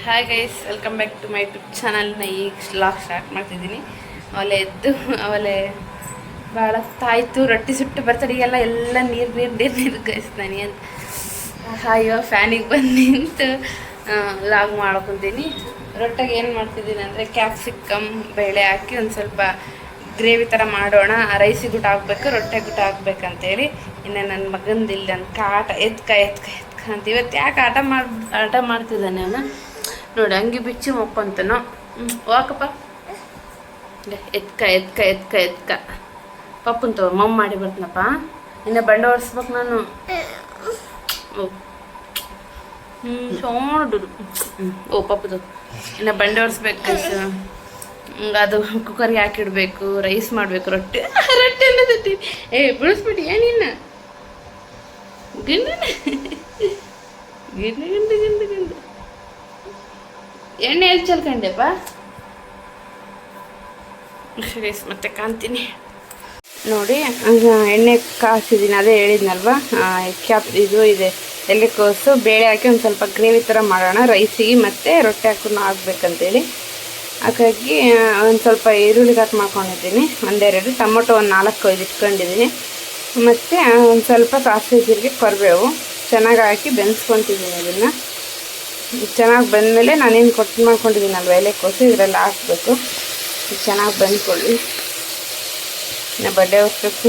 Hi guys, welcome back to my YouTube ಚಾನಲ್ನ ಈಗ vlog start ಮಾಡ್ತಿದ್ದೀನಿ. ಅವಳೆ ಎದ್ದು ಅವಳೆ ಭಾಳ ತಾಯ್ತು ರೊಟ್ಟಿ ಸುಟ್ಟು ಬರ್ತಡಿಗೆಲ್ಲ ಎಲ್ಲ ನೀರು ಗೈಸ್ ನನಗೆ ಇವಾಗ ಫ್ಯಾನಿಗೆ ಬಂದು ನಿಂತು ಲಾಗ್ ಮಾಡ್ಕೊತೀನಿ. ರೊಟ್ಟಿಗೆ ಏನು ಮಾಡ್ತಿದ್ದೀನಿ ಅಂದರೆ ಕ್ಯಾಪ್ಸಿಕಮ್ ಬೇಳೆ ಹಾಕಿ ಒಂದು ಸ್ವಲ್ಪ ಗ್ರೇವಿ ಥರ ಮಾಡೋಣ. ರೈಸಿಗೆ ಗುಟ್ಟು ಹಾಕ್ಬೇಕು, ರೊಟ್ಟೆ ಗುಟ್ಟು ಹಾಕ್ಬೇಕಂತೇಳಿ. ಇನ್ನು ನನ್ನ ಮಗಂದಿಲ್ಲ ನನ್ನ ಕಾಟ ಎತ್ಕ ಅಂತ ಇವತ್ತು ಯಾಕೆ ಆಟ ಮಾಡ್ತಿದ್ದಾನೆ ಅವನು ನೋಡಿ. ಹಂಗೆ ಬಿಚ್ಚಿ ಮಕ್ಕೊಂತನೋ ವಾಕಪ್ಪ ಎತ್ಕ ಪಪ್ಪನ್ ತಗೋ ಮಮ್ಮ ಮಾಡಿ ಬರ್ತನಪ್ಪ. ಇನ್ನು ಬಂಡೆ ಹೊಡ್ಸ್ಬೇಕು ನಾನು. ಸೋಡುದು ಪಪ್ಪದು ಇನ್ನು ಬಂಡೆ ಹೊಡ್ಸ್ಬೇಕು. ಅದು ಕುಕ್ಕರ್ಗೆ ಹಾಕಿಡ್ಬೇಕು, ರೈಸ್ ಮಾಡಬೇಕು, ರೊಟ್ಟಿ ಎಲ್ಲ ತಟ್ಟಿ ಬಿಡಿಸ್ಬಿಟ್ಟು ಏನಿನ್ನ ಗಿಂಡು ಎಣ್ಣೆ ಎಲ್ಲಿ ಚಲ್ಕೊಂಡೆಪ್ಪ. ಮತ್ತೆ ಕಾಣ್ತೀನಿ ನೋಡಿ. ಎಣ್ಣೆ ಕಾಸಿದ್ದೀನಿ, ಅದೇ ಹೇಳಿದ್ನಲ್ವ. ಇದು ಇದೆ ಎಲೆಕೋಸು ಬೇಳೆ ಹಾಕಿ ಒಂದು ಸ್ವಲ್ಪ ಗ್ರೇವಿ ಥರ ಮಾಡೋಣ ರೈಸಿಗೆ, ಮತ್ತು ರೊಟ್ಟಿ ಹಾಕೊಂಡು ಹಾಕ್ಬೇಕಂತೇಳಿ. ಹಾಗಾಗಿ ಒಂದು ಸ್ವಲ್ಪ ಈರುಳ್ಳಿ ಕಟ್ ಮಾಡ್ಕೊಂಡಿದ್ದೀನಿ, ಒಂದೆರಡು ಟೊಮೊಟೊ ಒಂದು 4 ಇಟ್ಕೊಂಡಿದ್ದೀನಿ, ಮತ್ತು ಒಂದು ಸ್ವಲ್ಪ ಸಾಸಿವೆ ಜೀರಿಗೆ ಕರಿಬೇವು ಚೆನ್ನಾಗಿ ಹಾಕಿ ಬೆನ್ಸ್ಕೊತಿದ್ದೀನಿ. ಇದನ್ನು ಚೆನ್ನಾಗಿ ಬಂದಮೇಲೆ ನಾನೇನು ಕೊಟ್ಟು ಮಾಡ್ಕೊಂಡಿದ್ದೀನಲ್ವ ಎಲೆಕೋಸು ಇದರಲ್ಲಿ ಹಾಕಬೇಕು. ಚೆನ್ನಾಗಿ ಬಂದ್ಕೊಳ್ಳಿ. ಇನ್ನು ಬಡ್ಡೆ ಹೊಸ್ಬೇಕು,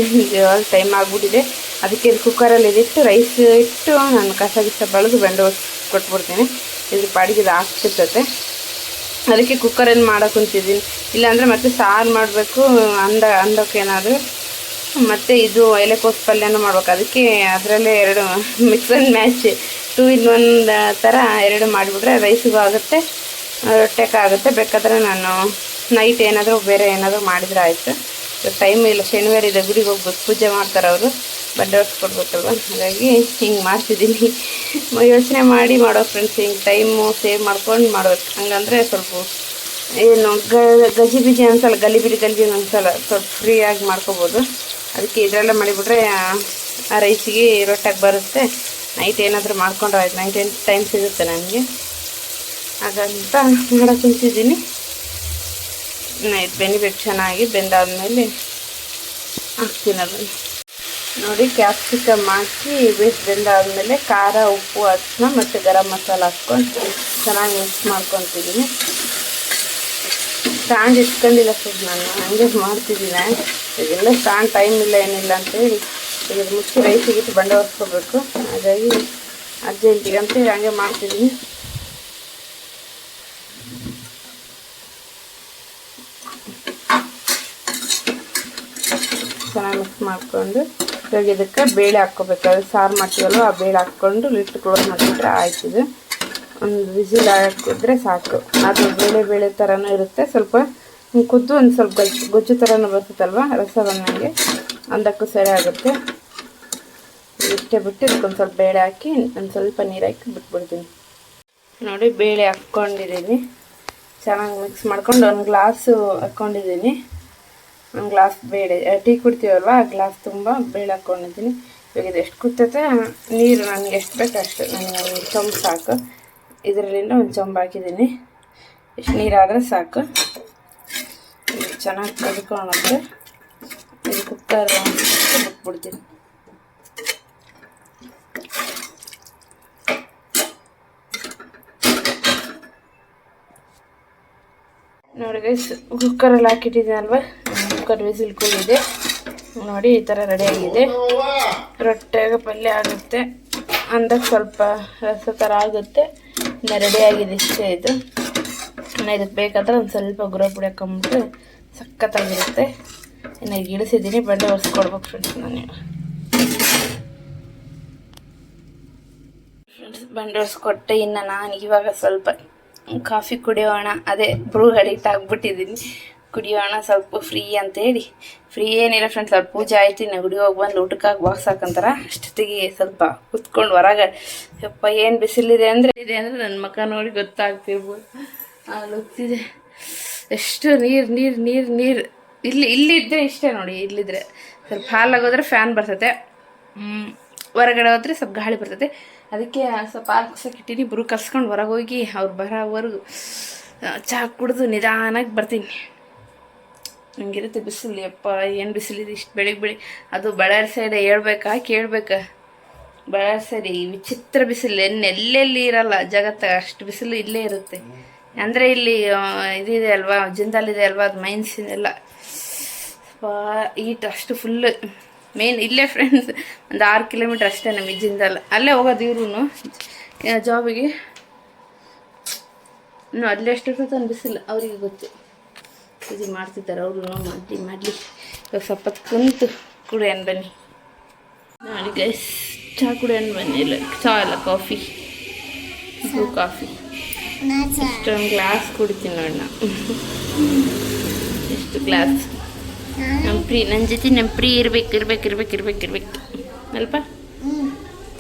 ಟೈಮ್ ಆಗಿಬಿಟ್ಟಿದೆ. ಅದಕ್ಕೆ ಇದು ಕುಕ್ಕರಲ್ಲಿ ಇದಿಟ್ಟು ರೈಸ್ ಇಟ್ಟು ನಾನು ಕಸ ಬಳದು ಬಂಡೆ ಹೊಸ್ ಕೊಟ್ಬಿಡ್ತೀನಿ. ಇದ್ರ ಪಾಡಿಗೆ ಇದು ಹಾಕ್ತಿರ್ತತೆ. ಅದಕ್ಕೆ ಕುಕ್ಕರಲ್ಲಿ ಮಾಡೋಕೆ ಕುಂತಿದ್ದೀನಿ. ಇಲ್ಲಾಂದರೆ ಮತ್ತೆ ಸಾರು ಮಾಡಬೇಕು ಅಂದಕ್ಕೇನಾದರೂ, ಮತ್ತು ಇದು ಎಲೆಕೋಸು ಪಲ್ಯನೂ ಮಾಡ್ಬೇಕು. ಅದಕ್ಕೆ ಅದರಲ್ಲೇ 2 ಮಿಕ್ಸ್ ಆ್ಯಂಡ್ ಮ್ಯಾಚ್ 2 in 1 ಥರ 2 ಮಾಡಿಬಿಟ್ರೆ ರೈಸಿಗೂ ಆಗುತ್ತೆ, ರೊಟ್ಟೆಗೆ ಆಗುತ್ತೆ. ಬೇಕಾದರೆ ನಾನು ನೈಟ್ ಏನಾದರೂ ಬೇರೆ ಏನಾದರೂ ಮಾಡಿದರೆ ಆಯಿತು. ಟೈಮ್ ಇಲ್ಲ, ಶನಿವಾರ ಇದೆ, ಗುಡಿಗೆ ಹೋಗ್ಬೇಕು, ಪೂಜೆ ಮಾಡ್ತಾರೆ ಅವರು, ಬಡ್ಡೆ ಹೊಡ್ಸ್ಕೊಡ್ಬೇಕಲ್ವ. ಹಾಗಾಗಿ ಹಿಂಗೆ ಮಾಡ್ತಿದ್ದೀನಿ. ಯೋಚನೆ ಮಾಡಿ ಮಾಡೋ ಫ್ರೆಂಡ್ಸ್, ಹಿಂಗೆ ಟೈಮು ಸೇವ್ ಮಾಡ್ಕೊಂಡು ಮಾಡ್ಬೇಕು. ಹಂಗಂದರೆ ಸ್ವಲ್ಪ ಏನು ಗಜಿಬಿಜಿ ಅನ್ಸಲ್ಲ, ಗಲಿಬಿಡಿ ಅನ್ಸಲ್ಲ, ಸ್ವಲ್ಪ ಫ್ರೀಯಾಗಿ ಮಾಡ್ಕೋಬೋದು. ಅದಕ್ಕೆ ಇದರೆಲ್ಲ ಮಾಡಿಬಿಟ್ರೆ ಆ ರೈಸಿಗೆ ರೊಟ್ಟಿಗೆ ಬರುತ್ತೆ. ನೈಟ್ ಏನಾದರೂ ಮಾಡ್ಕೊಂಡ್ರೆ ಆಯ್ತು, ನೈಟ್ ಏನು ಟೈಮ್ ಸಿಗುತ್ತೆ ನನಗೆ, ಹಾಗಂತ ಮಾಡೋಕೆ ಕುಂತಿದ್ದೀನಿ. ಇದು ಬೆನಿಬೇಕು, ಚೆನ್ನಾಗಿ ಬೆಂದಾದ್ಮೇಲೆ ಹಾಕ್ತೀನಿ ಅದನ್ನು ನೋಡಿ. ಕ್ಯಾಪ್ಸಿಕಮ್ ಹಾಕಿ ಬೆಂದಾದ್ಮೇಲೆ ಖಾರ, ಉಪ್ಪು, ಅರಿಶಿನ ಮತ್ತು ಗರಂ ಮಸಾಲ ಹಾಕ್ಕೊಂಡು ಚೆನ್ನಾಗಿ ಮಿಕ್ಸ್ ಮಾಡ್ಕೊತಿದ್ದೀನಿ. ಸ್ಟ್ಯಾಂಡ್ ಇಟ್ಕೊಂಡಿಲ್ಲ ಸರ್, ನಾನು ಹಂಗೆ ಮಾಡ್ತಿದ್ದೀನಿ. ಇದೆಲ್ಲ ಸ್ಟ್ಯಾಂಡ್ ಟೈಮ್ ಇಲ್ಲ ಏನಿಲ್ಲ ಅಂತೇಳಿ ಈಗ ಮುಚ್ಚಿ ರೈಸಿಗಿಟ್ಟು ಬಂಡೆ ಹೊರ್ಸ್ಕೋಬೇಕು. ಹಾಗಾಗಿ ಅರ್ಜೆಂಟಿಗೆ ಅಂತೇಳಿ ಹಂಗೆ ಮಾಡ್ತಿದ್ದೀನಿ. ಚೆನ್ನಾಗಿ ಮಿಕ್ಸ್ ಮಾಡಿಕೊಂಡು ಇವಾಗ ಇದಕ್ಕೆ ಬೇಳೆ ಹಾಕ್ಕೋಬೇಕು. ಅದು ಸಾರು ಮಾಡ್ತೀವಲ್ವ, ಆ ಬೇಳೆ ಹಾಕ್ಕೊಂಡು ಲಿಟ್ಟು ಕ್ಲೋಸ್ ಮಾಡಿಬಿಟ್ರೆ ಆಯ್ತಿದೆ. ಒಂದು ವಿಸಿಲ್ ಹಾಕಿದ್ರೆ ಸಾಕು. ಅದು ಬೇಳೆ ಥರನೂ ಇರುತ್ತೆ, ಸ್ವಲ್ಪ ಕುದ್ದು ಒಂದು ಸ್ವಲ್ಪ ಗೊಜ್ಜು ಥರನೂ ಬರ್ತೈತಲ್ವ, ರಸ ಬಂದಂಗೆ ಅಂದಕ್ಕೂ ಸರಿ ಆಗುತ್ತೆ. ಇಷ್ಟೇ ಬಿಟ್ಟು ಇದಕ್ಕೊಂದು ಸ್ವಲ್ಪ ಬೇಳೆ ಹಾಕಿ ಒಂದು ಸ್ವಲ್ಪ ನೀರು ಹಾಕಿ ಬಿಟ್ಬಿಡ್ತೀನಿ ನೋಡಿ. ಬೇಳೆ ಹಾಕ್ಕೊಂಡಿದ್ದೀನಿ, ಚೆನ್ನಾಗಿ ಮಿಕ್ಸ್ ಮಾಡ್ಕೊಂಡು ಒಂದು ಗ್ಲಾಸು ಹಾಕ್ಕೊಂಡಿದ್ದೀನಿ. ಒಂದು ಗ್ಲಾಸ್ ಬೇಳೆ, ಟೀ ಕುಡ್ತೀವಲ್ವ ಆ ಗ್ಲಾಸ್ ತುಂಬ ಬೇಳೆ ಹಾಕ್ಕೊಂಡಿದ್ದೀನಿ. ಇವಾಗ ಇದು ಎಷ್ಟು ಕುತ್ತೈತೆ ನೀರು ನನಗೆ ಎಷ್ಟು ಬೇಕು ಅಷ್ಟು, ನನಗೆ ಒಂದು ಚೊಂಬು ಸಾಕು. ಇದರಲ್ಲಿಂದ ಒಂದು ಚೊಂಬು ಹಾಕಿದ್ದೀನಿ, ಇಷ್ಟು ನೀರಾದರೆ ಸಾಕು. ಚೆನ್ನಾಗಿ ಕದ್ಕೊಳ್ಳುತ್ತೆ. ಇದು ಕುಕ್ಕರ್ ಬಿಟ್ಬಿಡ್ತೀನಿ. ನೋಡಿ ಗೈಸ್, ಕುಕ್ಕರಲ್ಲಿ ಹಾಕಿಟ್ಟಿದ್ದೀನಲ್ವ, ಕುಕ್ಕರ್ ವಿಸಿಲ್ ಕೂಗಿದೆ ನೋಡಿ. ಈ ಥರ ರೆಡಿಯಾಗಿದೆ. ರೊಟ್ಟೆಗೆ ಪಲ್ಯ ಆಗುತ್ತೆ, ಅಂದಕ್ಕೆ ಸ್ವಲ್ಪ ರಸ ಥರ ಆಗುತ್ತೆ. ಇನ್ನು ರೆಡಿಯಾಗಿದೆ ಇಷ್ಟೇ ಇದು. ಇನ್ನು ಇದಕ್ಕೆ ಬೇಕಾದ್ರೆ ಒಂದು ಸ್ವಲ್ಪ ಗುರ ಪುಡಿ ಹಾಕೊಂಬಿಟ್ರೆ ಸಖತ್ತಾಗಿರುತ್ತೆ. ಇನ್ನು ಈಗ ಇಳಿಸಿದ್ದೀನಿ, ಬಂಡೆ ಹೊರ್ಸ್ಕೊಡ್ಬೇಕು ಫ್ರೆಂಡ್ಸ್. ನಾನು ಫ್ರೆಂಡ್ಸ್ ಬಂಡೆ ಹೊರ್ಸ್ಕೊಟ್ಟೆ. ಇನ್ನು ನಾನು ಇವಾಗ ಸ್ವಲ್ಪ ಕಾಫಿ ಕುಡಿಯೋಣ, ಅದೇ ಬ್ರೂ ಅಡಿಕ್ಟ್ ಆಗಿಬಿಟ್ಟಿದ್ದೀನಿ. ಕುಡಿಯೋಣ ಸ್ವಲ್ಪ ಫ್ರೀ ಅಂತೇಳಿ. ಫ್ರೀ ಏನಿಲ್ಲ ಫ್ರೆಂಡ್ಸ್, ಸ್ವಲ್ಪ ಪೂಜೆ ಆಯ್ತು. ಇನ್ನು ಗುಡಿಗೆ ಹೋಗಿ ಬಂದು ಊಟಕ್ಕಾಗಿ ಬಾಕ್ಸ್ ಹಾಕಂತಾರ. ಅಷ್ಟೊತ್ತಿಗೆ ಸ್ವಲ್ಪ ಕುತ್ಕೊಂಡು ಹೊರಗೆ ಯಪ್ಪ ಏನು ಬಿಸಿಲಿದೆ ಅಂದರೆ ನನ್ನ ಮಕ್ಕ ನೋಡಿ ಗೊತ್ತಾಗ್ತಿರ್ಬೋದು. ಹೋಗ್ತಿದೆ ಎಷ್ಟು ನೀರು ಇಲ್ಲಿದ್ದರೆ ಇಷ್ಟೇ ನೋಡಿ. ಇಲ್ಲಿದ್ರೆ ಸ್ವಲ್ಪ ಹಾಲಾಗೋದ್ರೆ ಫ್ಯಾನ್ ಬರ್ತೈತೆ. ಹೊರಗಡೆ ಹೋದರೆ ಸ್ವಲ್ಪ ಗಾಳಿ ಬರ್ತದೆ, ಅದಕ್ಕೆ ಸ್ವಲ್ಪ ಹಾಲು ಕುಸಕ್ಕೆ ಇಟ್ಟಿನಿ. ಇಬ್ಬರು ಕರ್ಸ್ಕೊಂಡು ಹೊರಗೆ ಹೋಗಿ ಅವ್ರು ಬರೋವರೆಗೂ ಚಹಾ ಕುಡಿದು ನಿಧಾನಾಗಿ ಬರ್ತೀನಿ. ಹಂಗಿರುತ್ತೆ ಬಿಸಿಲು. ಯಪ್ಪ ಏನು ಬಿಸಿಲಿದೆ ಇಷ್ಟು ಬೆಳಿಗ್ಗೆ ಅದು ಬಳ್ಳಾರಿ ಸೈಡ್ ಹೇಳ್ಬೇಕಾ ಕೇಳಬೇಕಾ? ಬಳ್ಳಾರಿ ಸೈಡ್ ವಿಚಿತ್ರ ಬಿಸಿಲು, ಎಲ್ಲೆಲ್ಲಿ ಇರಲ್ಲ ಜಗತ್ತ ಅಷ್ಟು ಬಿಸಿಲು ಇಲ್ಲೇ ಇರುತ್ತೆ. ಅಂದರೆ ಇಲ್ಲಿ ಇದಿದೆ ಅಲ್ವಾ, ಜಿಂದಾಲ್ ಇದೆ ಅಲ್ವಾ, ಅದು ಮೈನ್ಸ್ ಇದೆಲ್ಲ ಈಟ್ ಅಷ್ಟು ಫುಲ್ಲು. ಮೇನ್ ಇಲ್ಲೇ ಫ್ರೆಂಡ್ಸ್ ಒಂದು 6 ಕಿಲೋಮೀಟ್ರ್ ಅಷ್ಟೇ ನಮಗೆ ಜಿಂದಾಲ್. ಅಲ್ಲೇ ಹೋಗೋದು ಇವ್ರು ಜಾಬಿಗೆ. ಇನ್ನು ಅಲ್ಲೇ ಎಷ್ಟಿರ್ತದೆ ಒಂದು ಬಿಸಿಲು ಅವರಿಗೆ ಗೊತ್ತು. ಇದು ಮಾಡ್ತಿದ್ದಾರೆ ಅವರು. ಮಾಡಲಿ ಇವಾಗ ಸ್ವಲ್ಪ ಕುಂತು ಕುಡಿಯೋಣ ಬನ್ನಿ. ನೋಡಿ ಗೈಸ್, ಚಹಾ ಕುಡಿಯೋಣ ಬನ್ನಿ. ಇಲ್ಲ ಚಹಾ ಅಲ್ಲ, ಕಾಫಿ, ಬ್ರೂ ಕಾಫಿ. ಇಷ್ಟೊಂದು ಗ್ಲಾಸ್ ಕುಡಿತೀನಿ ನೋಡಿ ನಾ. ಎಷ್ಟು ಗ್ಲಾಸ್. ನಮ್ಮ ಪ್ರೀ ನನ್ನ ಜೊತೆ ನಮ್ಮ ಪ್ರೀ ಇರ್ಬೇಕು ಅಲ್ಪ.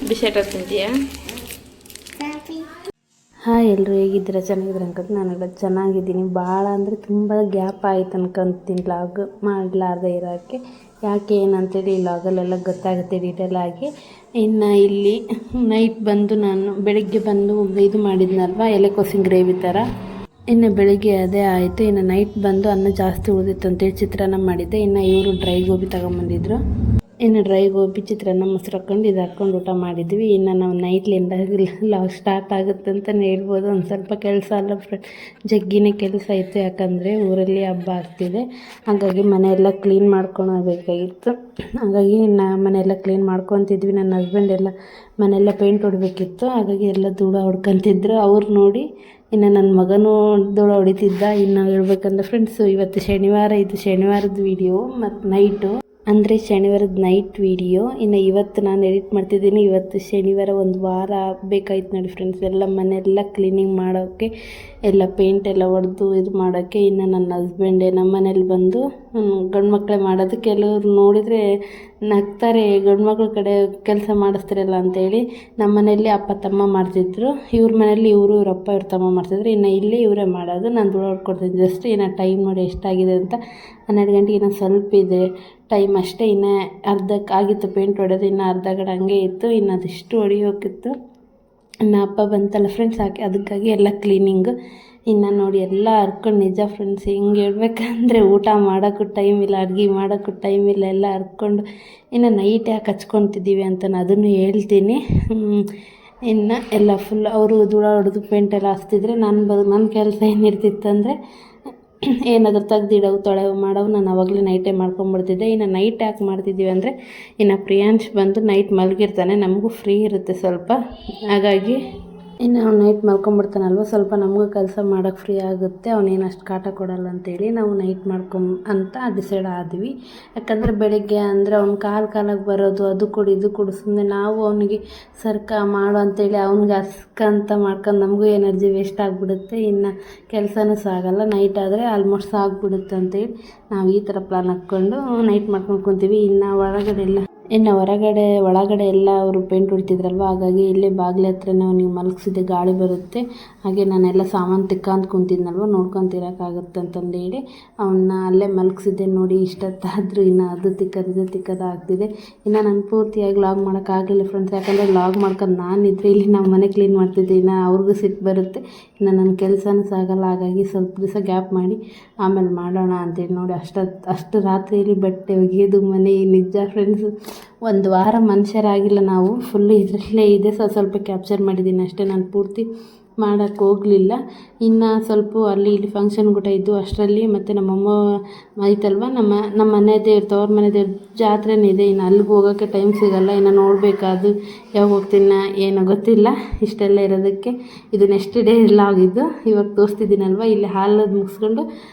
ಬಿಸ್ಕೆಟ್ ತಿಂತೀಯಾ? ಹಾಯ್ ಎಲ್ಲರೂ ಹೇಗಿದ್ದೀರಾ? ಚೆನ್ನಾಗಿದ್ದೀರ ಅನ್ಕೊಂತ ನಾನೆಲ್ಲ ಚೆನ್ನಾಗಿದ್ದೀನಿ. ಭಾಳ ಅಂದರೆ ತುಂಬ ಗ್ಯಾಪ್ ಆಯ್ತು ಅನ್ಕೊಂತೀನಿ ಲಾಗ್ ಮಾಡಲಾರ್ದೆ ಇರೋಕ್ಕೆ. ಯಾಕೆ ಏನಂತೇಳಿ ಈ ಲಾಗಲ್ಲೆಲ್ಲ ಗೊತ್ತಾಗುತ್ತೆ ಡೀಟೇಲಾಗಿ. ಇನ್ನು ಇಲ್ಲಿ ನೈಟ್ ಬಂದು ನಾನು ಬೆಳಿಗ್ಗೆ ಬಂದು ಇದು ಮಾಡಿದ್ನಲ್ವ, ಎಲೆಕೋಸಿನ ಗ್ರೇವಿ ಥರ. ಇನ್ನು ಬೆಳಿಗ್ಗೆ ಅದೇ ಆಯಿತು. ಇನ್ನು ನೈಟ್ ಬಂದು ಅನ್ನ ಜಾಸ್ತಿ ಉಳಿದಿತ್ತು ಅಂತೇಳಿ ಚಿತ್ರಾನ್ನ ಮಾಡಿದ್ದೆ. ಇನ್ನು ಇವರು ಡ್ರೈ ಗೋಬಿ ತಗೊಂಬಂದಿದ್ರು. ಇನ್ನು ಡ್ರೈ ಗೋಬಿ ಚಿತ್ರಾನ್ನ ಮೊಸರು ಹಾಕ್ಕೊಂಡು ಇದು ಹಾಕ್ಕೊಂಡು ಊಟ ಮಾಡಿದ್ವಿ. ಇನ್ನು ನಾವು ನೈಟ್ಲಿಂದ ಲಾಗ್ ಸ್ಟಾರ್ಟ್ ಆಗುತ್ತೆ ಅಂತಲೇ ಹೇಳ್ಬೋದು. ಒಂದು ಸ್ವಲ್ಪ ಕೆಲಸ ಅಲ್ಲ ಜಗ್ಗಿನೇ ಕೆಲಸ ಇತ್ತು, ಯಾಕಂದರೆ ಊರಲ್ಲಿ ಹಬ್ಬ ಆಗ್ತಿದೆ. ಹಾಗಾಗಿ ಮನೆಯೆಲ್ಲ ಕ್ಲೀನ್ ಮಾಡ್ಕೊಳಬೇಕಾಗಿತ್ತು. ಹಾಗಾಗಿ ಮನೆಯೆಲ್ಲ ಕ್ಲೀನ್ ಮಾಡ್ಕೊತಿದ್ವಿ. ನನ್ನ ಹಸ್ಬೆಂಡ್ ಎಲ್ಲ ಮನೆಯೆಲ್ಲ ಪೇಂಟ್ ಹೊಡಬೇಕಿತ್ತು. ಹಾಗಾಗಿ ಎಲ್ಲ ಧೂಳ ಹೊಡ್ಕೊತಿದ್ರು. ಅವ್ರು ನೋಡಿ ಇನ್ನು ನನ್ನ ಮಗನೂ ಧೂಳ ಹೊಡಿತಿದ್ದ. ಇನ್ನು ಹೇಳ್ಬೇಕಂದ್ರೆ ಫ್ರೆಂಡ್ಸು, ಇವತ್ತು ಶನಿವಾರ, ಇದು ಶನಿವಾರದ ವೀಡಿಯೋ ಮತ್ತು ನೈಟು ಅಂದರೆ ಶನಿವಾರದ ನೈಟ್ ವೀಡಿಯೋ. ಇನ್ನು ಇವತ್ತು ನಾನು ಎಡಿಟ್ ಮಾಡ್ತಿದ್ದೀನಿ. ಇವತ್ತು ಶನಿವಾರ ಒಂದು ವಾರ ಬೇಕಾಯ್ತು ನೋಡಿ ಫ್ರೆಂಡ್ಸ್. ಎಲ್ಲ ಮನೆಯೆಲ್ಲ ಕ್ಲೀನಿಂಗ್ ಮಾಡೋಕ್ಕೆ, ಎಲ್ಲ ಪೇಂಟ್ ಎಲ್ಲ ಹೊಡೆದು ಇದು ಮಾಡೋಕ್ಕೆ. ಇನ್ನು ನನ್ನ ಹಸ್ಬೆಂಡೇ ನಮ್ಮ ಮನೇಲಿ ಬಂದು ಗಂಡು ಮಕ್ಕಳೇ ಮಾಡೋದು. ಕೆಲವರು ನೋಡಿದರೆ ನಗ್ತಾರೆ, ಗಂಡು ಮಕ್ಳ ಕಡೆ ಕೆಲಸ ಮಾಡಿಸ್ತಾರಲ್ಲ ಅಂತೇಳಿ. ನಮ್ಮ ಮನೆಯಲ್ಲಿ ಅಪ್ಪ ತಮ್ಮ ಮಾಡ್ತಿದ್ರು, ಇವ್ರ ಮನೇಲಿ ಇವ್ರ ಅಪ್ಪ ಇವ್ರ ತಮ್ಮ ಮಾಡ್ತಿದ್ರು. ಇನ್ನು ಇಲ್ಲಿ ಇವರೇ ಮಾಡೋದು. ನಾನು ಧೂಳು ಹೊಡ್ಕೊಡ್ತಿದ್ದೆ ಜಸ್ಟ್. ಇನ್ನು ಟೈಮ್ ನೋಡಿ ಎಷ್ಟಾಗಿದೆ ಅಂತ. 12 ಗಂಟೆಗೆ ಇನ್ನೂ ಸ್ವಲ್ಪ ಇದೆ ಟೈಮ್ ಅಷ್ಟೇ. ಇನ್ನು ಅರ್ಧಕ್ಕೆ ಆಗಿತ್ತು ಪೇಂಟ್ ಹೊಡೆದು, ಇನ್ನು ಅರ್ಧ ಗಂಟೆ ಹಂಗೆ ಇತ್ತು. ಇನ್ನು ಅದಿಷ್ಟು ಹೊಡಿಯೋಕಿತ್ತು. ಇನ್ನು ಅಪ್ಪ ಬಂತಲ್ಲ ಫ್ರೆಂಡ್ಸ್, ಅದಕ್ಕಾಗಿ ಎಲ್ಲ ಕ್ಲೀನಿಂಗು. ಇನ್ನು ನೋಡಿ ಎಲ್ಲ ಹರ್ಕೊಂಡು, ನಿಜ ಫ್ರೆಂಡ್ಸ್ ಹಿಂಗೆ ಹೇಳ್ಬೇಕಂದ್ರೆ ಊಟ ಮಾಡೋಕ್ಕೂ ಟೈಮ್ ಇಲ್ಲ, ಅಡುಗೆ ಮಾಡೋಕ್ಕೂ ಟೈಮ್ ಇಲ್ಲ. ಎಲ್ಲ ಹರ್ಕೊಂಡು ಇನ್ನು ನೈಟ್ ಯಾಕೆ ಹಚ್ಕೊತಿದ್ದೀವಿ ಅಂತ ಅದನ್ನು ಹೇಳ್ತೀನಿ. ಇನ್ನು ಎಲ್ಲ ಫುಲ್ ಅವರು ಧೂಳ ಹೊಡೆದು ಪೇಂಟೆಲ್ಲ ಹಚ್ತಿದ್ರೆ ನನ್ನ ಕೆಲಸ ಏನಿರ್ತಿತ್ತು ಅಂದರೆ ಏನಾದರೂ ತೆಗ್ದಿಡವು ತೊಳೆವು ಮಾಡವು ನಾನು ಆವಾಗಲೇ ನೈಟೇ ಮಾಡ್ಕೊಂಬಿಡ್ತಿದ್ದೆ. ಇನ್ನು ನೈಟ್ ಯಾಕೆ ಮಾಡ್ತಿದ್ದೀವಿ ಅಂದರೆ, ಇನ್ನು ಪ್ರಿಯಾಂಶ್ ಬಂದು ನೈಟ್ ಮಲಗಿರ್ತಾನೆ, ನಮಗೂ ಫ್ರೀ ಇರುತ್ತೆ ಸ್ವಲ್ಪ. ಹಾಗಾಗಿ ಇನ್ನು ಅವ್ನು ನೈಟ್ ಮಲ್ಕೊಂಬಿಡ್ತಾನಲ್ವ, ಸ್ವಲ್ಪ ನಮಗೂ ಕೆಲಸ ಮಾಡೋಕ್ಕೆ ಫ್ರೀ ಆಗುತ್ತೆ. ಅವನೇನು ಅಷ್ಟು ಕಾಟ ಕೊಡಲ್ಲ ಅಂತೇಳಿ ನಾವು ನೈಟ್ ಅಂತ ಡಿಸೈಡ್ ಆದ್ವಿ. ಯಾಕಂದರೆ ಬೆಳಿಗ್ಗೆ ಅಂದರೆ ಅವ್ನು ಕಾಲಾಗಿ ಬರೋದು, ಅದು ಕೊಡು ಇದು ಕೊಡು, ಸುಮ್ಮನೆ ನಾವು ಅವನಿಗೆ ಮಾಡು ಅಂತೇಳಿ ಅವ್ನಿಗೆ ಅಂತ ಮಾಡ್ಕೊಂಡು ನಮಗೂ ಎನರ್ಜಿ ವೇಸ್ಟ್ ಆಗಿಬಿಡುತ್ತೆ. ಇನ್ನು ಕೆಲಸನೂ ಸಾಗಲ್ಲ. ನೈಟ್ ಆದರೆ ಆಲ್ಮೋಸ್ಟ್ ಸಾಗ್ಬಿಡುತ್ತೆ ಅಂತೇಳಿ ನಾವು ಈ ಥರ ಪ್ಲಾನ್ ಹಾಕ್ಕೊಂಡು ನೈಟ್ ಮಾಡ್ಕೊಂಡು ಕುಂತೀವಿ. ಇನ್ನು ಒಳಗಡೆ ಎಲ್ಲ ಅವರು ಪೇಂಟ್ ಹೊಡಿತಿದ್ರಲ್ವ, ಹಾಗಾಗಿ ಇಲ್ಲೇ ಬಾಗಿಲ ಹತ್ರನೇ ಅವನಿಗೆ ಮಲಗಿಸಿದೆ, ಗಾಳಿ ಬರುತ್ತೆ. ಹಾಗೆ ನಾನೆಲ್ಲ ಸಾಮಾನು ತಿಕ್ಕಂತ ಕುಂತಿದ್ನಲ್ವ, ನೋಡ್ಕೊತಿರೋಕ್ಕಾಗುತ್ತೆ ಅಂತಂದೇಳಿ ಅವನ್ನ ಅಲ್ಲೇ ಮಲಗಿಸಿದ್ದೆ. ನೋಡಿ ಇಷ್ಟೊತ್ತಾದರೂ ಇನ್ನು ಅದು ತಿಕ್ಕದು ಆಗ್ತಿದೆ. ಇನ್ನು ನಾನು ಪೂರ್ತಿಯಾಗಿ ಲಾಗ್ ಮಾಡೋಕ್ಕಾಗಲಿಲ್ಲ ಫ್ರೆಂಡ್ಸ್. ಯಾಕಂದರೆ ಲಾಗ್ ಮಾಡ್ಕೊಂಡು ನಾನಿದ್ರೆ ಇಲ್ಲಿ ನಮ್ಮ ಮನೆ ಕ್ಲೀನ್ ಮಾಡ್ತಿದ್ದೆ. ಇನ್ನು ಅವ್ರಿಗೂ ಸಿಟ್ಟು ಬರುತ್ತೆ, ಇನ್ನು ನನ್ನ ಕೆಲಸನೂ ಸಾಗಲ್ಲ. ಹಾಗಾಗಿ ಸ್ವಲ್ಪ ದಿವಸ ಗ್ಯಾಪ್ ಮಾಡಿ ಆಮೇಲೆ ಮಾಡೋಣ ಅಂತೇಳಿ ನೋಡಿ ಅಷ್ಟು ರಾತ್ರಿಯಲ್ಲಿ ಬಟ್ಟೆ ಒಗೆಯೋದು ಮನೆ. ನಿಜ ಫ್ರೆಂಡ್ಸ್, ಒಂದು ವಾರ ಮನುಷ್ಯರಾಗಿಲ್ಲ ನಾವು, ಫುಲ್ಲು ಇದರಲ್ಲೇ ಇದೆ. ಸ್ವಲ್ಪ ಕ್ಯಾಪ್ಚರ್ ಮಾಡಿದ್ದೀನಿ ಅಷ್ಟೇ, ನಾನು ಪೂರ್ತಿ ಮಾಡೋಕ್ಕೆ ಹೋಗಲಿಲ್ಲ. ಇನ್ನು ಸ್ವಲ್ಪ ಅಲ್ಲಿ ಇಲ್ಲಿ ಫಂಕ್ಷನ್ ಕೂಡ ಇದ್ದು ಅಷ್ಟರಲ್ಲಿ. ಮತ್ತು ನಮ್ಮಮ್ಮ ಐತಲ್ವ, ನಮ್ಮ ಮನೆ ದೇವ್ರು, ತವ್ರ ಮನೆ ದೇವ್ರ ಜಾತ್ರೆನೇ ಇದೆ. ಇನ್ನು ಅಲ್ಲಿಗೆ ಹೋಗೋಕ್ಕೆ ಟೈಮ್ ಸಿಗೋಲ್ಲ. ಇನ್ನು ನೋಡಬೇಕಾದು ಯಾವಾಗ ಹೋಗ್ತೀನ ಏನೋ ಗೊತ್ತಿಲ್ಲ. ಇಷ್ಟೆಲ್ಲ ಇರೋದಕ್ಕೆ ಇದು ನೆಕ್ಸ್ಟ್ ಡೇ ಎಲ್ಲ ಆಗಿದ್ದು ಇವಾಗ ತೋರಿಸ್ತಿದ್ದೀನಲ್ವ. ಇಲ್ಲಿ ಹಾಲದು ಮುಗಿಸ್ಕೊಂಡು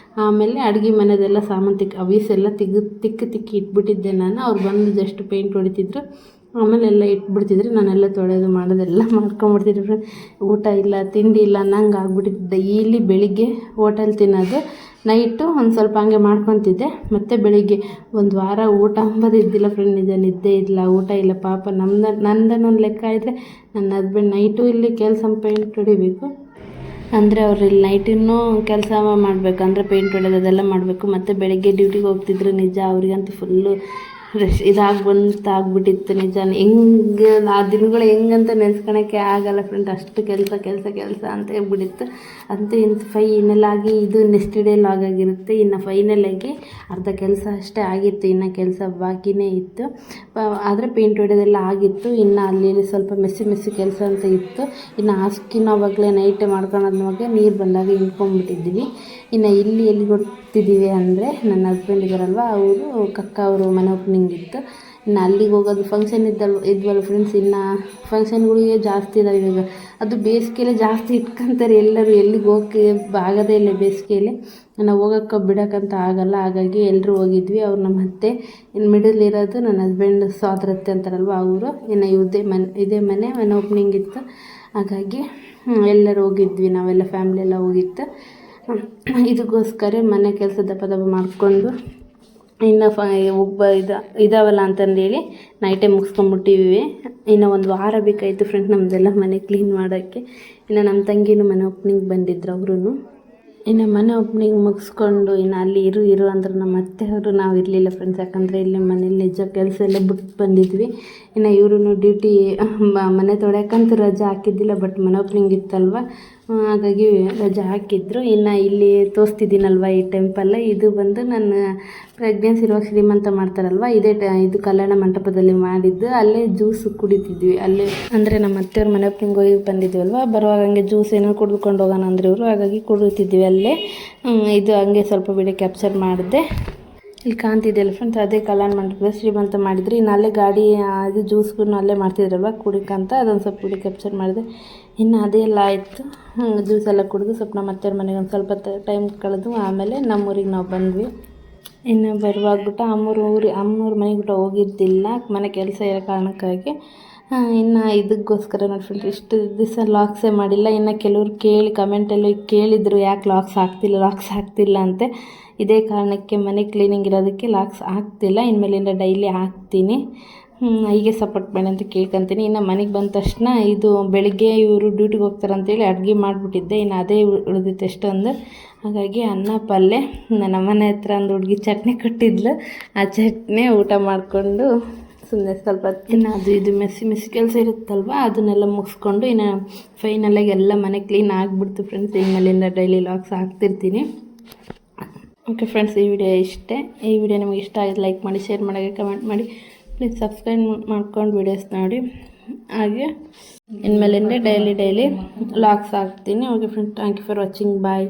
ಆಮೇಲೆ ಅಡುಗೆ ಮನೆಯದೆಲ್ಲ ಸಾಮಾನು ಅವೀಸೆಲ್ಲ ತಿಕ್ಕಿ ಇಟ್ಬಿಟ್ಟಿದ್ದೆ ನಾನು. ಅವ್ರು ಬಂದು ಜಸ್ಟ್ ಪೇಂಟ್ ಹೊಡಿತಿದ್ರು, ಆಮೇಲೆ ಎಲ್ಲ ಇಟ್ಬಿಡ್ತಿದ್ರು. ನಾನೆಲ್ಲ ತೊಳೆಯೋದು ಮಾಡೋದೆಲ್ಲ ಮಾಡ್ಕೊಂಬಿಡ್ತಿದ್ರು. ಊಟ ಇಲ್ಲ ತಿಂಡಿ ಇಲ್ಲ ಅನ್ನಂಗೆ ಆಗ್ಬಿಟ್ಟಿದ್ದೆ. ಇಲ್ಲಿ ಬೆಳಿಗ್ಗೆ ಹೋಟೆಲ್ ತಿನ್ನೋದು, ನೈಟು ಒಂದು ಸ್ವಲ್ಪ ಹಂಗೆ ಮಾಡ್ಕೊತಿದ್ದೆ. ಮತ್ತು ಬೆಳಿಗ್ಗೆ ಒಂದು ವಾರ ಊಟ ಅಂಬೋದು ಇದ್ದಿಲ್ಲ ಫ್ರೆಂಡ್. ನಿದ್ದೆ ಇಲ್ಲ, ಊಟ ಇಲ್ಲ. ಪಾಪ ನಂದನ್ನೊಂದು ಲೆಕ್ಕ ಇದ್ದರೆ ನನ್ನ ಹಸ್ಬೆಂಡ್ ನೈಟು ಇಲ್ಲಿ ಕೆಲಸ ಪೇಂಟ್ ಹೊಡಿಬೇಕು ಅಂದರೆ ಅವ್ರು ಇಲ್ಲಿ ನೈಟಿನ್ನೂ ಕೆಲಸ ಮಾಡಬೇಕು, ಅಂದರೆ ಪೇಂಟ್ ಹೊಡೆಯೋದು ಅದೆಲ್ಲ ಮಾಡಬೇಕು. ಮತ್ತು ಬೆಳಗ್ಗೆ ಡ್ಯೂಟಿಗೆ ಹೋಗ್ತಿದ್ರು. ನಿಜ ಅವ್ರಿಗಂತೂ ಫುಲ್ಲು ಆಗ್ಬಿಟ್ಟಿತ್ತು ನಿಜ. ಹೆಂಗೆ ಆ ದಿನಗಳು ಹೆಂಗಂತ ನೆನೆಸ್ಕೊಳಕ್ಕೆ ಆಗಲ್ಲ ಫ್ರೆಂಡ್, ಅಷ್ಟು ಕೆಲಸ ಅಂತ ಹೇಳ್ಬಿಟ್ಟಿತ್ತು. ಅಂತೂ ಇಂತು ಫೈನಲ್ ಆಗಿ ಇದು ನೆಕ್ಸ್ಟ್ ಡೇ ಲಾಗ್ ಆಗಿರುತ್ತೆ. ಇನ್ನು ಫೈನಲ್ ಆಗಿ ಅರ್ಧ ಕೆಲಸ ಅಷ್ಟೇ ಆಗಿತ್ತು, ಇನ್ನು ಕೆಲಸ ಬಾಕಿನೇ ಇತ್ತು. ಆದರೆ ಪೇಂಟ್ ಹೊಡೆಯೋದೆಲ್ಲ ಆಗಿತ್ತು. ಇನ್ನು ಅಲ್ಲಿ ಸ್ವಲ್ಪ ಮೆಸ್ಸಿ ಕೆಲಸ ಅಂತ ಇತ್ತು. ಇನ್ನು ಹಾಸ್ಕಿನ ಅವಾಗಲೇ ನೈಟೇ ಮಾಡ್ಕೊಳೋದ್ವಾಗ ನೀರು ಬಂದಾಗ ಹಿಂಡ್ಕೊಂಡ್ಬಿಟ್ಟಿದ್ವಿ. ಇನ್ನು ಇಲ್ಲಿ ಎಲ್ಲಿ ಹೋಗ್ತಿದ್ದೀವಿ ಅಂದರೆ ನನ್ನ ಹಸ್ಬೆಂಡ್ ಇದ್ದಾರಲ್ವ, ಅವರು ಕಕ್ಕ ಅವರು ಮನೆ ಓಪನಿಂಗ್ ಇತ್ತು. ಇನ್ನು ಅಲ್ಲಿಗೆ ಹೋಗೋದು ಫಂಕ್ಷನ್ ಇದ್ವಲ್ಲ ಫ್ರೆಂಡ್ಸ್. ಇನ್ನು ಫಂಕ್ಷನ್ಗಳಿಗೆ ಜಾಸ್ತಿ ಇದ್ದಾವೆ ಇವಾಗ. ಅದು ಬೇಸಿಗೆಯಲ್ಲೇ ಜಾಸ್ತಿ ಇಟ್ಕೊತಾರೆ ಎಲ್ಲರೂ, ಎಲ್ಲಿಗೆ ಹೋಗೋಕ್ಕೆ ಆಗೋದೇ ಇಲ್ಲ ಬೇಸಿಗೆಯಲ್ಲಿ. ನಾವು ಹೋಗೋಕ್ಕೆ ಬಿಡೋಕ್ಕಂತ ಆಗಲ್ಲ. ಹಾಗಾಗಿ ಎಲ್ಲರೂ ಹೋಗಿದ್ವಿ. ಅವ್ರು ನಮ್ಮ ಅತ್ತೆ, ಇನ್ನು ಮಿಡಲ್ ಇರೋದು ನನ್ನ ಹಸ್ಬೆಂಡ್ ಸೋದರತ್ತೆ ಅಂತಾರಲ್ವ ಅವರು. ಇನ್ನು ಇದೇ ಮನೆ ಓಪನಿಂಗ್ ಇತ್ತು. ಹಾಗಾಗಿ ಎಲ್ಲರೂ ಹೋಗಿದ್ವಿ, ನಾವೆಲ್ಲ ಫ್ಯಾಮ್ಲಿ ಎಲ್ಲ ಹೋಗಿತ್ತು. ಇದಕ್ಕೋಸ್ಕರ ಮನೆ ಕೆಲಸ ದಪ್ಪ ಮಾಡಿಕೊಂಡು ಇನ್ನು ಇದಾವಲ್ಲ ಅಂತಂದೇಳಿ ನೈಟೇ ಮುಗಿಸ್ಕೊಂಬಿಟ್ಟಿವಿ. ಇನ್ನು ಒಂದು ವಾರ ಬೇಕಾಯಿತು ಫ್ರೆಂಡ್ ನಮ್ಮದೆಲ್ಲ ಮನೆ ಕ್ಲೀನ್ ಮಾಡೋಕ್ಕೆ. ಇನ್ನು ನಮ್ಮ ತಂಗಿನೂ ಮನೆ ಓಪನಿಂಗ್ ಬಂದಿದ್ರು ಅವರು. ಇನ್ನು ಮನೆ ಓಪನಿಂಗ್ ಮುಗಿಸ್ಕೊಂಡು ಇನ್ನು ಅಲ್ಲಿ ಇರು ಅಂದ್ರೆ ನಮ್ಮ ಅತ್ತೆಯವರು, ನಾವು ಇರಲಿಲ್ಲ ಫ್ರೆಂಡ್ಸ್. ಯಾಕಂದರೆ ಇಲ್ಲಿ ಮನೇಲಿ ನಿಜ ಕೆಲಸ ಎಲ್ಲ ಬಿಟ್ಟು ಬಂದಿದ್ವಿ. ಇನ್ನು ಇವರು ಡ್ಯೂಟಿ ಮನೆ ತೊಳ್ಯಾಕಂತೂ ರಜೆ ಹಾಕಿದ್ದಿಲ್ಲ, ಬಟ್ ಮನೆ ಓಪನಿಂಗ್ ಇತ್ತಲ್ವ, ಹಾಗಾಗಿ ರಜೆ ಹಾಕಿದ್ರು. ಇನ್ನು ಇಲ್ಲಿ ತೋರಿಸ್ತಿದ್ದೀನಲ್ವ ಈ ಟೆಂಪಲ್, ಇದು ಬಂದು ನನ್ನ ಪ್ರೆಗ್ನೆನ್ಸಿ ಇರುವಾಗ ಶ್ರೀಮಂತ ಮಾಡ್ತಾರಲ್ವ, ಇದು ಕಲ್ಯಾಣ ಮಂಟಪದಲ್ಲಿ ಮಾಡಿದ್ದು. ಅಲ್ಲೇ ಜ್ಯೂಸ್ ಕುಡಿತಿದ್ವಿ. ಅಲ್ಲೇ ಅಂದರೆ ನಮ್ಮ ಅತ್ತೆಯವ್ರ ಮನೆ ಓಪನಿಂಗ್ ಹೋಗಿ ಬಂದಿದ್ವಲ್ವ, ಬರುವಾಗ ಹಂಗೆ ಜ್ಯೂಸ್ ಏನೋ ಕುಡಿದುಕೊಂಡು ಹೋಗೋಣ ಅಂದ್ರೆ ಇವರು, ಹಾಗಾಗಿ ಕುಡಿತಿದ್ವಿ ಅಲ್ಲೇ. ಇದು ಹಂಗೆ ಸ್ವಲ್ಪ ವಿಡಿಯೋ ಕ್ಯಾಪ್ಚರ್ ಮಾಡಿದೆ. ಇಲ್ಲಿ ಕಾಣ್ತಿದೆಯಲ್ಲ ಫ್ರೆಂಡ್ಸ್, ಅದೇ ಕಲ್ಯಾಣ ಮಂಟಪದ ಶ್ರೀಮಂತ ಮಾಡಿದ್ರು. ಇನ್ನು ಅಲ್ಲೇ ಗಾಡಿ ಅದು ಜ್ಯೂಸ್ಗೂ ಅಲ್ಲೇ ಮಾಡ್ತಿದ್ರಲ್ವ ಕುಡಿಕಂತ, ಅದೊಂದು ಸ್ವಲ್ಪ ವಿಡಿಯೋ ಕ್ಯಾಪ್ಚರ್ ಮಾಡಿದೆ. ಇನ್ನು ಅದೆಲ್ಲ ಆಯಿತು. ಜ್ಯೂಸ್ ಎಲ್ಲ ಕುಡಿದು ಸ್ವಲ್ಪ ನಮ್ಮ ಅತ್ತೆಯವ್ರ ಮನೆಗೆ ಒಂದು ಸ್ವಲ್ಪ ಟೈಮ್ ಕಳೆದು ಆಮೇಲೆ ನಮ್ಮೂರಿಗೆ ನಾವು ಬಂದ್ವಿ. ಇನ್ನು ಬರುವಾಗ್ಬಿಟ್ಟು ಅಮ್ಮೂರ ಮನೆಗೆ ಬಿಟ್ಟು ಹೋಗಿದ್ದಿಲ್ಲ, ಮನೆ ಕೆಲಸ ಇರೋ ಕಾರಣಕ್ಕಾಗಿ. ಇನ್ನು ಇದಕ್ಕೋಸ್ಕರ ನೋಡಿ ಫ್ರೆಂಡ್ಸ್ ಇಷ್ಟು ದಿವಸ ಲಾಕ್ಸೇ ಮಾಡಿಲ್ಲ. ಇನ್ನು ಕೆಲವ್ರು ಕಮೆಂಟಲ್ಲಿ ಕೇಳಿದರು, ಯಾಕೆ ಲಾಕ್ಸ್ ಆಗ್ತಿಲ್ಲ ಅಂತೆ. ಇದೇ ಕಾರಣಕ್ಕೆ ಮನೆ ಕ್ಲೀನಿಂಗ್ ಇರೋದಕ್ಕೆ ಲಾಕ್ಸ್ ಆಗ್ತಿಲ್ಲ. ಇನ್ಮೇಲಿಂದ ಡೈಲಿ ಹಾಕ್ತೀನಿ, ಹೀಗೆ ಸಪೋರ್ಟ್ ಮಾಡಿ ಅಂತ ಕೇಳ್ಕೊತೀನಿ. ಇನ್ನು ಮನೆಗೆ ಬಂದ ತಕ್ಷಣ ಇದು ಬೆಳಗ್ಗೆ ಇವರು ಡ್ಯೂಟಿಗೆ ಹೋಗ್ತಾರೆ ಅಂತೇಳಿ ಅಡುಗೆ ಮಾಡಿಬಿಟ್ಟಿದ್ದೆ. ಇನ್ನು ಅದೇ ಉಳಿದಿತ್ತು ಎಷ್ಟೊಂದು. ಹಾಗಾಗಿ ಅನ್ನ ಪಲ್ಯ, ನನ್ನ ಮನೆ ಹತ್ರ ಒಂದು ಹುಡುಗಿ ಚಟ್ನಿ ಕೊಟ್ಟಿದ್ಲು, ಆ ಚಟ್ನಿ ಊಟ ಮಾಡಿಕೊಂಡು ಸುಮ್ಮನೆ ಸ್ವಲ್ಪ ಇನ್ನು ಇದು ಮೆಸ್ಸಿ ಕೆಲಸ ಇರುತ್ತಲ್ವ, ಅದನ್ನೆಲ್ಲ ಮುಗಿಸ್ಕೊಂಡು ಇನ್ನು ಫೈನಲಾಗಿ ಎಲ್ಲ ಮನೆ ಕ್ಲೀನ್ ಆಗಿಬಿಡ್ತು ಫ್ರೆಂಡ್ಸ್. ಇನ್ಮೇಲಿಂದ ಡೈಲಿ ಲಾಕ್ಸ್ ಹಾಕ್ತಿರ್ತೀನಿ. ಓಕೆ ಫ್ರೆಂಡ್ಸ್, ಈ ವಿಡಿಯೋ ಇಷ್ಟೇ. ಈ ವಿಡಿಯೋ ನಿಮಗೆ ಇಷ್ಟ ಆಗಿದೆ ಲೈಕ್ ಮಾಡಿ, ಶೇರ್ ಮಾಡಿ, ಕಮೆಂಟ್ ಮಾಡಿ. ಪ್ಲೀಸ್ ಸಬ್ಸ್ಕ್ರೈಬ್ ಮಾಡ್ಕೊಂಡು ವಿಡಿಯೋಸ್ ನೋಡಿ. ಹಾಗೆ ಇನ್ಮೇಲಿಂದ ಡೈಲಿ ಲಾಕ್ಸ್ ಹಾಕ್ತೀನಿ. Okay friends, thank you for watching. Bye.